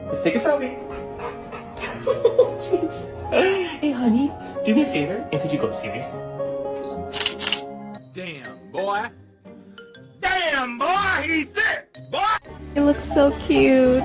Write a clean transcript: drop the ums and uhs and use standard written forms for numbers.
Let's take a selfie. Jeez. Hey, honey, do me a favor, and could you go upstairs? Damn, boy. Damn, boy, he's thick, boy. It looks so cute.